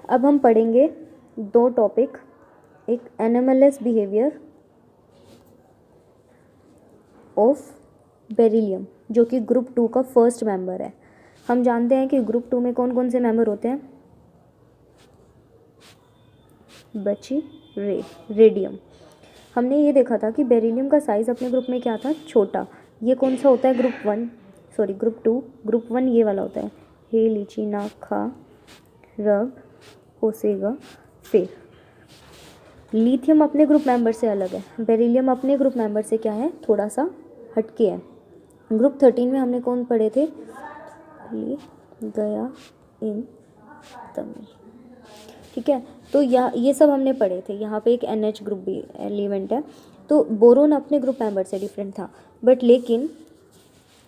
अब हम पढ़ेंगे दो टॉपिक, एक एनएमएलएस बिहेवियर ऑफ बेरिलियम जो कि ग्रुप 2 का फर्स्ट मेंबर है। हम जानते हैं कि ग्रुप 2 में कौन कौन से मेंबर होते हैं, बची रेडियम। हमने ये देखा था कि बेरिलियम का साइज़ अपने ग्रुप में क्या था, छोटा। ये कौन सा होता है, ग्रुप 2। ग्रुप 1 ये वाला होता है, हे लीची ना खा रब होसेगा फिर। लिथियम अपने ग्रुप मेंबर से अलग है, बेरिलियम अपने ग्रुप मेंबर से क्या है, थोड़ा सा हटके है। ग्रुप 13 में हमने कौन पढ़े थे, गया इन तमिल, ठीक है। तो ये सब हमने पढ़े थे। यहाँ पे एक NH ग्रुप भी एलिमेंट है। तो बोरोन अपने ग्रुप मेंबर से डिफरेंट था, बट लेकिन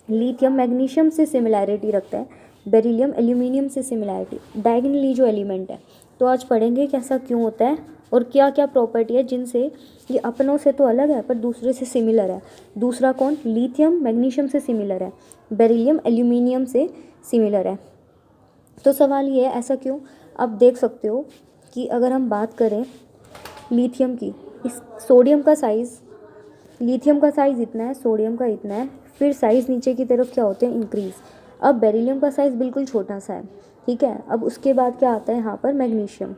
लिथियम मैग्नीशियम से सिमिलैरिटी रखता है, बेरिलियम एल्यूमिनियम से सिमिलैरिटी, डायगोनली जो एलिमेंट है। तो आज पढ़ेंगे कि ऐसा क्यों होता है और क्या क्या प्रॉपर्टी है जिनसे ये अपनों से तो अलग है पर दूसरे से सिमिलर है। दूसरा कौन, लिथियम मैग्नीशियम से सिमिलर है, बेरिलियम एल्यूमिनियम से सिमिलर है। तो सवाल ये है ऐसा क्यों। आप देख सकते हो कि अगर हम बात करें लिथियम की, इस सोडियम का साइज़, लिथियम का साइज़ इतना है, सोडियम का इतना है, फिर साइज़ नीचे की तरफ क्या होते हैं, इंक्रीज़। अब बेरिलियम का साइज़ बिल्कुल छोटा सा है, ठीक है। अब उसके बाद क्या आता है यहाँ पर, मैग्नीशियम।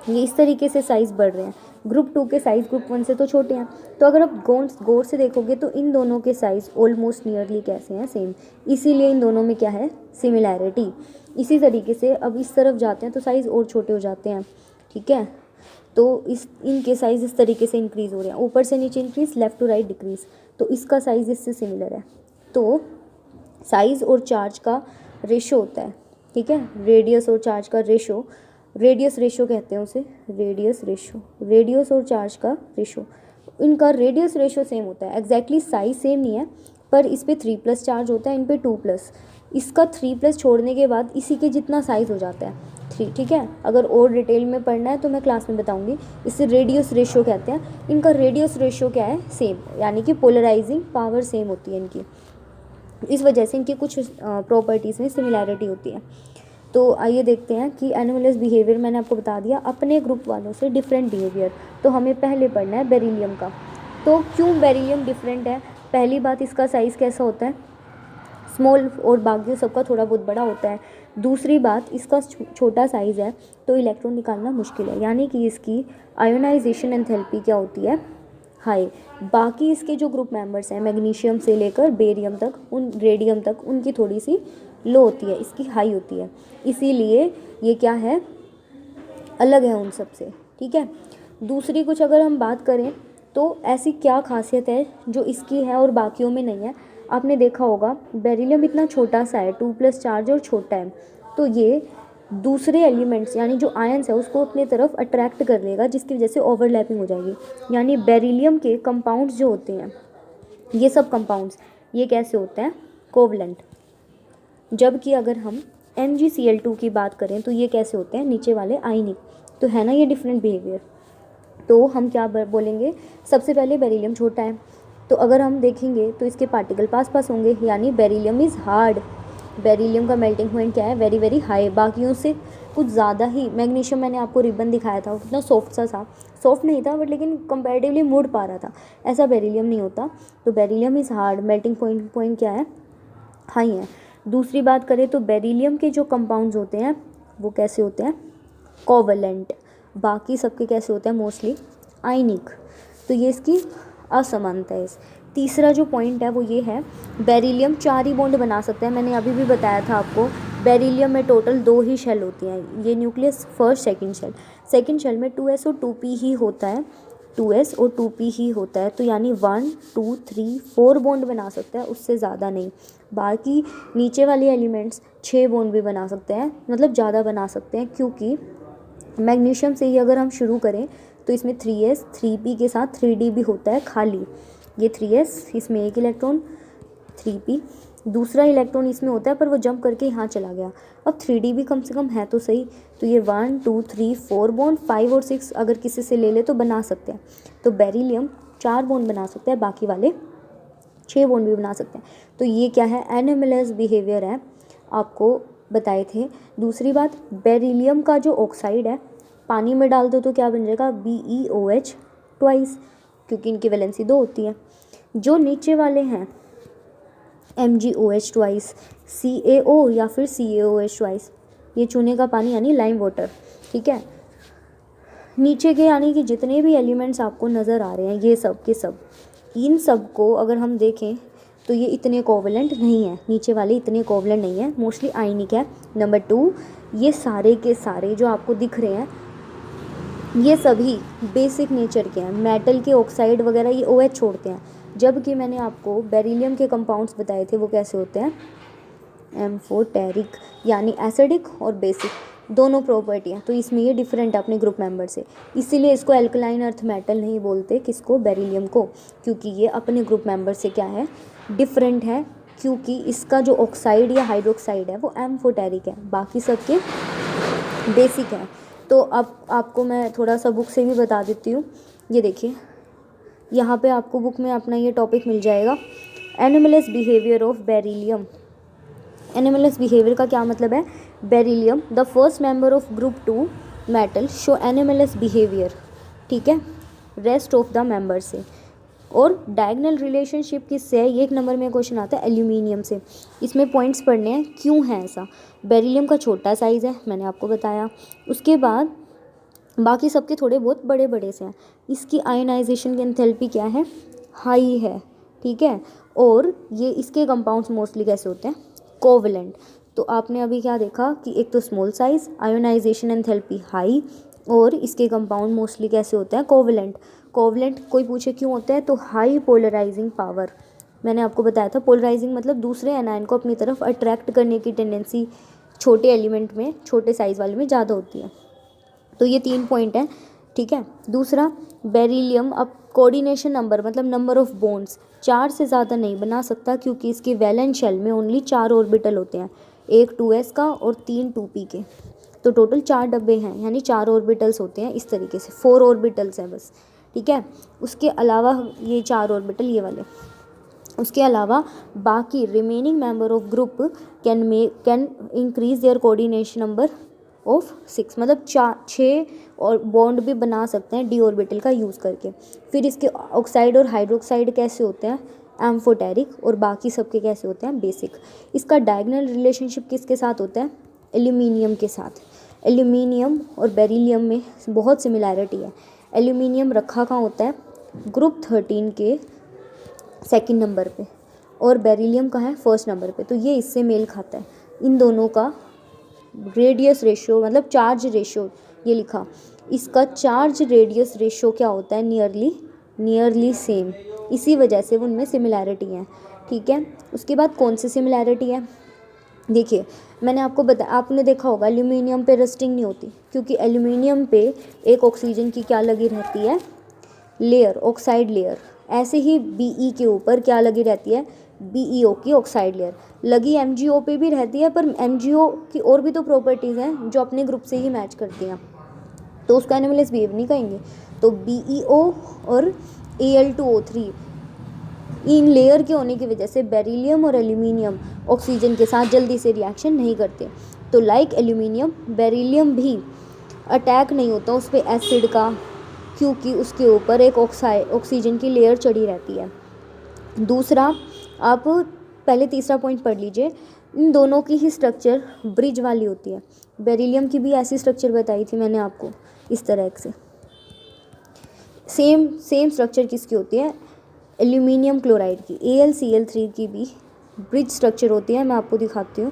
ये इस तरीके से साइज़ बढ़ रहे हैं। ग्रुप 2 के साइज़ ग्रुप 1 से तो छोटे हैं। तो अगर आप गौर से देखोगे तो इन दोनों के साइज़ ऑलमोस्ट नियरली कैसे हैं, सेम। इसीलिए इन दोनों में क्या है, सिमिलैरिटी। इसी तरीके से अब इस तरफ जाते हैं तो साइज़ और छोटे हो जाते हैं, ठीक है। तो इनके साइज़ इस तरीके से इंक्रीज़ हो रहे हैं, ऊपर से नीचे increase, left to right decrease. तो इसका साइज़ इससे सिमिलर है। तो साइज़ और चार्ज का रेशो होता है, ठीक है। रेडियस और चार्ज का रेशो, रेडियस रेशो कहते हैं उसे, रेडियस और चार्ज का रेशो, इनका रेडियस रेशो सेम होता है। एग्जैक्टली साइज सेम नहीं है, पर इस पे 3+ चार्ज होता है, इन पे 2+। इसका 3+ छोड़ने के बाद इसी के जितना साइज़ हो जाता है 3, ठीक है। अगर और डिटेल में पढ़ना है तो मैं क्लास में बताऊंगी। इसे रेडियस रेशो कहते हैं। इनका रेडियस रेशो क्या है, सेम, यानी कि पोलराइजिंग पावर सेम होती है इनकी। इस वजह से इनकी कुछ प्रॉपर्टीज़ में सिमिलैरिटी होती है। तो आइए देखते हैं कि एनोमलस बिहेवियर, मैंने आपको बता दिया, अपने ग्रुप वालों से डिफरेंट बिहेवियर। तो हमें पहले पढ़ना है बेरिलियम का। तो क्यों बेरिलियम डिफरेंट है, पहली बात इसका साइज़ कैसा होता है, स्मॉल, और बाकियों सबका थोड़ा बहुत बड़ा होता है। दूसरी बात, इसका छोटा साइज़ है तो इलेक्ट्रॉन निकालना मुश्किल है, यानी कि इसकी आयोनाइजेशन एंथैल्पी क्या होती है, हाई। बाकी इसके जो ग्रुप मेंबर्स हैं, मैग्नीशियम से लेकर बेरियम तक, रेडियम तक, उनकी थोड़ी सी लो होती है, इसकी हाई होती है। इसीलिए ये क्या है, अलग है उन सब से, ठीक है। दूसरी कुछ अगर हम बात करें तो ऐसी क्या खासियत है जो इसकी है और बाकियों में नहीं है। आपने देखा होगा बेरिलियम इतना छोटा सा है, 2+ चार्ज और छोटा है, तो ये दूसरे एलिमेंट्स यानी जो आयंस है उसको अपनी तरफ अट्रैक्ट कर लेगा, जिसकी वजह से ओवरलैपिंग हो जाएगी। यानी बेरिलियम के कंपाउंड्स जो होते हैं, ये सब कंपाउंड्स, ये कैसे होते हैं, कोवलेंट। जबकि अगर हम MgCl2 की बात करें तो ये कैसे होते हैं, नीचे वाले आयनिक। तो है ना ये डिफरेंट बिहेवियर। तो हम क्या बोलेंगे, सबसे पहले बेरिलियम छोटा है, तो अगर हम देखेंगे तो इसके पार्टिकल पास पास होंगे, यानी बेरिलियम इज़ हार्ड। बेरिलियम का मेल्टिंग पॉइंट क्या है, वेरी वेरी हाई, बाकियों से कुछ ज़्यादा ही। मैग्नीशियम मैंने आपको रिबन दिखाया था, कितना सॉफ्ट सा था, सॉफ्ट नहीं था बट लेकिन कंपैरेटिवली मुड़ पा रहा था, ऐसा बेरिलियम नहीं होता। तो beryllium is hard, melting point क्या है, हाई है। दूसरी बात करें तो बेरिलियम के जो कंपाउंड्स होते हैं वो कैसे होते हैं, कोवलेंट। बाकी सबके कैसे होते हैं, मोस्टली आयनिक। तो ये इसकी असमानता है। तीसरा जो पॉइंट है वो ये है, बेरिलियम 4 ही बॉन्ड बना सकते हैं। मैंने अभी भी बताया था आपको, बेरिलियम में टोटल 2 ही शेल होती हैं, ये न्यूक्लियस फर्स्ट सेकंड शेल में 2s और 2p ही होता है, 2s और 2p ही होता है। तो यानी 1 2 3 4 बॉन्ड बना सकता है, उससे ज़्यादा नहीं। बाकी नीचे वाले एलिमेंट्स 6 बॉन्ड भी बना सकते हैं, मतलब ज़्यादा बना सकते हैं, क्योंकि मैग्नीशियम से ही अगर हम शुरू करें तो इसमें 3s 3p के साथ 3d भी होता है खाली। ये 3s, इसमें एक इलेक्ट्रॉन, 3p दूसरा इलेक्ट्रॉन इसमें होता है पर वो जंप करके यहाँ चला गया। अब 3d भी कम से कम है तो सही। तो ये 1 2 3 4 बॉन्ड, 5 और 6 अगर किसी से ले ले तो बना सकते हैं। तो बेरिलियम 4 बॉन्ड बना सकता है, बाकी वाले 6 बॉन्ड भी बना सकते हैं। तो ये क्या है, एनोमलस बिहेवियर है। आपको बताए थे। दूसरी बात, बेरिलियम का जो ऑक्साइड है पानी में डाल दो तो क्या बन जाएगा, BeOH ट्वाइस, क्योंकि इनकी वैलेंसी 2 होती है। जो नीचे वाले हैं MgOH ट्वाइस, CaO या फिर CaOH ट्वाइस, ये चूने का पानी यानी लाइम वाटर, ठीक है। नीचे के यानी कि जितने भी एलिमेंट्स आपको नज़र आ रहे हैं ये सब के सब, इन सब को अगर हम देखें तो ये इतने कोवलेंट नहीं है, नीचे वाले इतने कोवलेंट नहीं है, मोस्टली आयनिक है। नंबर 2, ये सारे के सारे जो आपको दिख रहे हैं ये सभी बेसिक नेचर के हैं। मेटल के ऑक्साइड वगैरह ये OH छोड़ते हैं, जबकि मैंने आपको बेरिलियम के कंपाउंड्स बताए थे वो कैसे होते हैं, एम्फोटेरिक, यानी एसिडिक और बेसिक दोनों प्रॉपर्टी हैं। तो इसमें ये डिफरेंट है अपने ग्रुप मेंबर से, इसीलिए इसको एल्कलाइन अर्थ मेटल नहीं बोलते, किसको, बेरिलियम को, क्योंकि ये अपने ग्रुप मेंबर से क्या है, डिफरेंट है, क्योंकि इसका जो ऑक्साइड या हाइड्रोक्साइड है वो एम्फोटेरिक है, बाकी सबके बेसिक है। तो अब आपको मैं थोड़ा सा बुक से भी बता देती हूँ। ये देखिए यहाँ पे आपको बुक में अपना ये टॉपिक मिल जाएगा, animals behaviour of beryllium. Animals behaviour का क्या मतलब है, beryllium the first member of group 2 metal show animals behaviour, ठीक है, रेस्ट ऑफ द मेंबर से। और डायगोनल रिलेशनशिप किससे है, ये 1 नंबर में क्वेश्चन आता है एल्यूमिनियम से। इसमें पॉइंट्स पढ़ने हैं क्यों है ऐसा। बेरिलियम का छोटा साइज़ है, मैंने आपको बताया। उसके बाद बाकी सबके थोड़े बहुत बड़े बड़े से हैं। इसकी आयनाइजेशन की एंथैल्पी क्या है, हाई है, ठीक है। और ये इसके कंपाउंड्स मोस्टली कैसे होते हैं, कोवलेंट। तो आपने अभी क्या देखा कि एक तो small size, ionisation enthalpy high, और इसके कंपाउंड मोस्टली कैसे होते हैं, कोवलेंट। कोवलेंट कोई पूछे क्यों होते हैं, तो हाई पोलराइजिंग पावर, मैंने आपको बताया था पोलराइजिंग मतलब दूसरे एनायन को अपनी तरफ अट्रैक्ट करने की टेंडेंसी छोटे एलिमेंट में, छोटे साइज़ वाले में ज़्यादा होती है। तो ये 3 पॉइंट है, ठीक है। दूसरा, बेरिलियम अब कोऑर्डिनेशन नंबर मतलब नंबर ऑफ बॉन्ड्स 4 से ज़्यादा नहीं बना सकता, क्योंकि इसके वैलेंस शेल में ओनली 4 ऑर्बिटल होते हैं, एक 2s का और 3 2p के। तो टोटल 4 डब्बे हैं, यानी 4 ऑर्बिटल्स होते हैं, इस तरीके से 4 ऑर्बिटल्स हैं बस, ठीक है। उसके अलावा ये 4 ऑर्बिटल ये वाले, उसके अलावा बाकी remaining member of group can increase their coordination number of 6, मतलब 6 और बॉन्ड भी बना सकते हैं d ऑर्बिटल का यूज़ करके। फिर इसके ऑक्साइड और हाइड्रोक्साइड कैसे होते हैं, एम्फोटेरिक, और बाकी सबके कैसे होते हैं, बेसिक। इसका डायगोनल रिलेशनशिप किसके साथ होता है, एल्यूमिनियम के साथ। एल्यूमिनियम और बेरिलियम में बहुत सिमिलैरिटी है। एल्यूमिनियम रखा कहाँ होता है, ग्रुप 13 के 2nd नंबर पे, और बेरिलियम का है 1st नंबर पे। तो ये इससे मेल खाता है। इन दोनों का रेडियस रेशियो मतलब चार्ज रेशियो, ये लिखा, इसका चार्ज रेडियस रेशियो क्या होता है, नियरली सेम, इसी वजह से वो उनमें सिमिलैरिटी है, ठीक है। उसके बाद कौन सी सिमिलैरिटी है, देखिए मैंने आपको आपने देखा होगा एल्यूमिनियम पे रस्टिंग नहीं होती, क्योंकि एल्यूमिनियम पे एक ऑक्सीजन की क्या लगी रहती है, लेयर, ऑक्साइड लेयर। ऐसे ही Be के ऊपर क्या लगी रहती है, BeO की ऑक्साइड लेयर लगी, MgO पे भी रहती है, पर MgO की और भी तो प्रॉपर्टीज़ हैं जो अपने ग्रुप से ही मैच करती हैं, तो उसका एनिमलस बिहेव नहीं कहेंगे। तो BeO और Al2O3 इन लेयर के होने की वजह से बेरिलियम और एल्यूमिनियम ऑक्सीजन के साथ जल्दी से रिएक्शन नहीं करते। तो लाइक एल्यूमिनियम, बेरिलियम भी अटैक नहीं होता उस पर एसिड का, क्योंकि उसके ऊपर एक ऑक्सीजन की लेयर चढ़ी रहती है। दूसरा, आप पहले तीसरा पॉइंट पढ़ लीजिए, इन दोनों की ही स्ट्रक्चर ब्रिज वाली होती है। बेरिलियम की भी ऐसी स्ट्रक्चर बताई थी मैंने आपको, इस तरह से सेम स्ट्रक्चर किसकी होती है, एल्यूमिनियम क्लोराइड की। AlCl3 की भी ब्रिज स्ट्रक्चर होती है, मैं आपको दिखाती हूँ।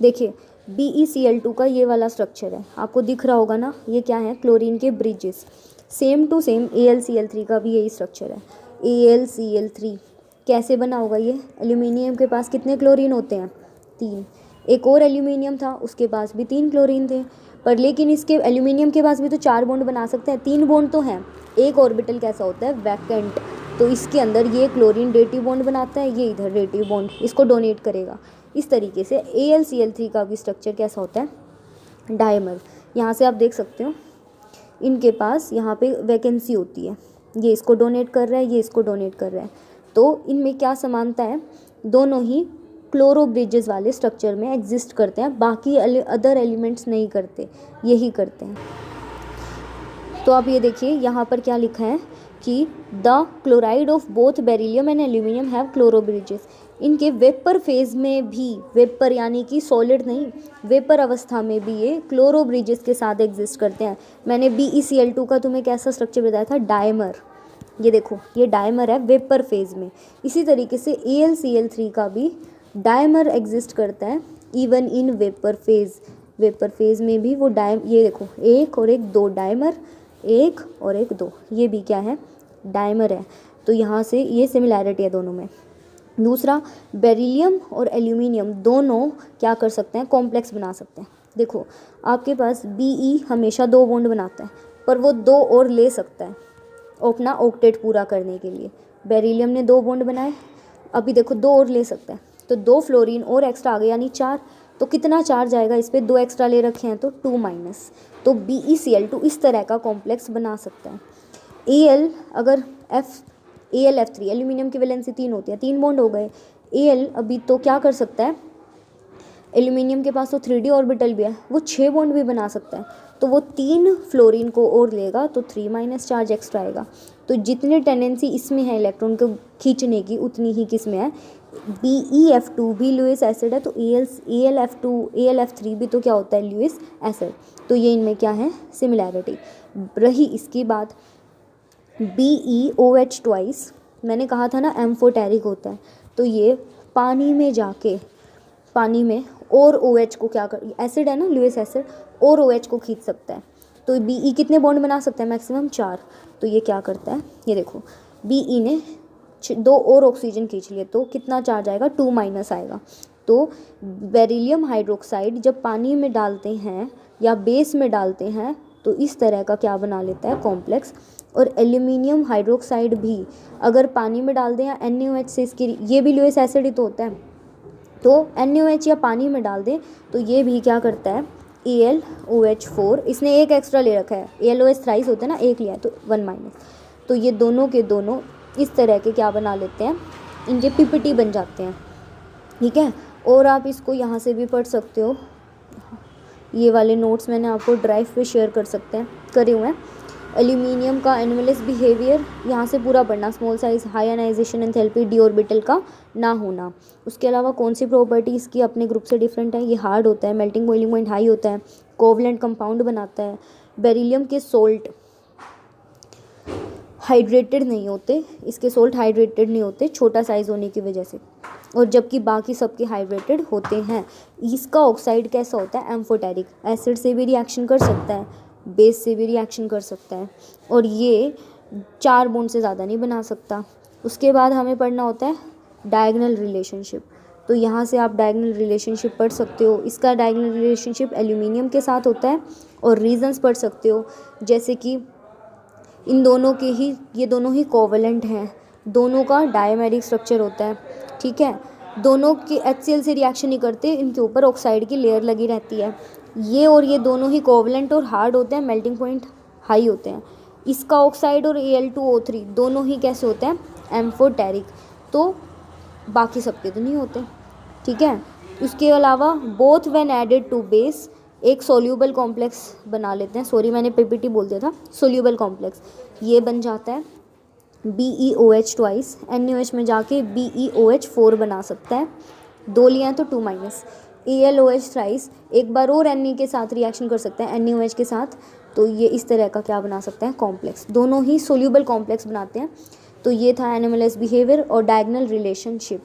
देखिए BeCl2 का ये वाला स्ट्रक्चर है, आपको दिख रहा होगा ना, ये क्या है, क्लोरीन के bridges. Same to same AlCl3 का भी यही स्ट्रक्चर है। AlCl3 कैसे बना होगा, ये एल्यूमिनियम के पास कितने क्लोरीन होते हैं, 3। एक और एल्यूमिनियम था, उसके पास भी 3 क्लोरीन थे, पर लेकिन इसके एल्यूमिनियम के पास भी तो 4 बॉन्ड बना सकते हैं, 3 बॉन्ड तो हैं। एक ऑर्बिटल कैसा होता है, वैकेंट, तो इसके अंदर ये क्लोरीन डेटिव बॉन्ड बनाता है, ये इधर डेटिव बॉन्ड इसको डोनेट करेगा। इस तरीके से AlCl3 का भी स्ट्रक्चर कैसा होता है, डायमर। यहाँ से आप देख सकते हो इनके पास यहाँ पे वैकेंसी होती है, ये इसको डोनेट कर रहा है, ये इसको डोनेट कर रहा है। तो इनमें क्या समानता है, दोनों ही क्लोरो ब्रिजेस वाले स्ट्रक्चर में एग्जिस्ट करते हैं, बाकी अदर एलिमेंट्स नहीं करते, यही करते हैं। तो आप ये देखिए यहाँ पर क्या लिखा है कि the chloride of both beryllium and aluminium have chloro bridges. इनके वेपर फेज में भी, वेपर यानी कि सॉलिड नहीं, वेपर अवस्था में भी ये क्लोरो ब्रिजेस के साथ एग्जिस्ट करते हैं। मैंने BeCl2 का तुम्हें कैसा स्ट्रक्चर बताया था, डायमर। ये देखो ये डायमर है वेपर फेज में। इसी तरीके से AlCl3 का भी डायमर एग्जिस्ट करता है even in vapour phase. Vapour phase में भी वो ये देखो एक और एक दो डायमर, एक और एक दो, ये भी क्या है, डायमर है। तो यहाँ से ये सिमिलैरिटी है दोनों में। दूसरा, बेरिलियम और एल्यूमिनियम दोनों क्या कर सकते हैं, कॉम्प्लेक्स बना सकते हैं। देखो आपके पास Be हमेशा 2 बॉन्ड बनाता है, पर वो 2 और ले सकता है अपना ऑक्टेट पूरा करने के लिए। बेरिलियम ने 2 बॉन्ड बनाए, अभी देखो 2 और ले सकता है, तो 2 फ्लोरीन और एक्स्ट्रा आ गए यानी 4। तो कितना चार्ज आएगा इस पर, 2 एक्स्ट्रा ले रखे हैं तो 2-। तो BeCl2 इस तरह का कॉम्प्लेक्स बना सकता है। Al अगर AlF3, एल्यूमिनियम की वैलेंसी 3 होती है, 3 बॉन्ड हो गए। Al अभी तो क्या कर सकता है, एल्यूमिनियम के पास तो 3d ऑर्बिटल भी है, वो 6 बॉन्ड भी बना सकता है। तो वो 3 फ्लोरीन को और लेगा तो 3- चार्ज एक्स्ट्रा आएगा। तो जितनी टेंडेंसी इसमें है इलेक्ट्रॉन को खींचने की, उतनी ही किस में है, BeF2 भी लुईस एसिड है, तो AlF2 AlF3 भी तो क्या होता है, लुईस एसिड। तो ये इनमें क्या है, सिमिलैरिटी। रही इसकी बात BeOH ट्वाइस, मैंने कहा था ना एम्फोटेरिक होता है, तो ये पानी में जाके, पानी में और OH को क्या कर, एसिड है ना लुईस एसिड, और OH को खींच सकता है। तो Be कितने बॉन्ड बना सकता है, मैक्सिमम 4। तो ये क्या करता है, ये देखो Be ने 2 और ऑक्सीजन खींच लिए, तो कितना चार्ज आएगा, 2- आएगा। तो बेरिलियम हाइड्रोक्साइड जब पानी में डालते हैं या बेस में डालते हैं तो इस तरह का क्या बना लेता है, कॉम्प्लेक्स। और एल्यूमिनियम हाइड्रोक्साइड भी अगर पानी में डाल दें या NaOH से, इसकी ये भी लुईस एसिड ही तो होता है, तो NaOH या पानी में डाल दें तो ये भी क्या करता है, AlOH4। इसने एक एक्स्ट्रा ले रखा है, AlOH थ्राइस होता है ना, एक लिया है तो 1-। तो ये दोनों के दोनों इस तरह के क्या बना लेते हैं, इनके PPT बन जाते हैं, ठीक है। और आप इसको यहाँ से भी पढ़ सकते हो, ये वाले नोट्स मैंने आपको ड्राइव पे शेयर करे हुए हैं। एल्यूमिनियम का एनोमलस बिहेवियर यहाँ से पूरा पढ़ना, small size, high ionization enthalpy, D orbital का ना होना। उसके अलावा कौन सी प्रॉपर्टी इसकी अपने ग्रुप से डिफरेंट है, ये हार्ड होता है, मेल्टिंग बॉइलिंग पॉइंट हाई होता है, कोवलेंट कंपाउंड बनाता है। बेरिलियम के सोल्ट हाइड्रेटेड नहीं होते, इसके सोल्ट हाइड्रेटेड नहीं होते छोटा साइज़ होने की वजह से, और जबकि बाकी सबके हाइड्रेटेड होते हैं। इसका ऑक्साइड कैसा होता है, एम्फोटेरिक, एसिड से भी रिएक्शन कर सकता है, बेस से भी रिएक्शन कर सकता है, और ये 4 बॉन्ड से ज़्यादा नहीं बना सकता। उसके बाद हमें पढ़ना होता है डायगोनल रिलेशनशिप। तो यहाँ से आप डायगोनल रिलेशनशिप पढ़ सकते हो। इसका डायगोनल रिलेशनशिप एल्यूमिनियम के साथ होता है, और रीजंस पढ़ सकते हो, जैसे कि इन दोनों के ही, ये दोनों ही कोवलेंट हैं, दोनों का डायमेरिक स्ट्रक्चर होता है, ठीक है। दोनों के HCl से रिएक्शन नहीं करते, इनके ऊपर ऑक्साइड की लेयर लगी रहती है। ये और ये दोनों ही कोवलेंट और हार्ड होते हैं, मेल्टिंग पॉइंट हाई होते हैं। इसका ऑक्साइड और Al2O3 दोनों ही कैसे होते हैं, एम्फोटेरिक। तो बाकी सबके तो नहीं होते, ठीक है। उसके अलावा both when added to base एक सोल्यूबल कॉम्प्लेक्स बना लेते हैं, सॉरी मैंने PPT बोल दिया था, सोल्यूबल कॉम्प्लेक्स ये बन जाता है। BeOH ट्वाइस, NaOH में जाके BeOH4 बना सकता है, 2 लिया है तो 2-। AlOH थ्राइस एक बार और Na के साथ रिएक्शन कर सकता है, NaOH के साथ, तो ये इस तरह का क्या बना सकते हैं, कॉम्प्लेक्स। दोनों ही सोल्यूबल कॉम्प्लेक्स बनाते हैं। तो ये था एनोमलस बिहेवियर और डायगोनल रिलेशनशिप।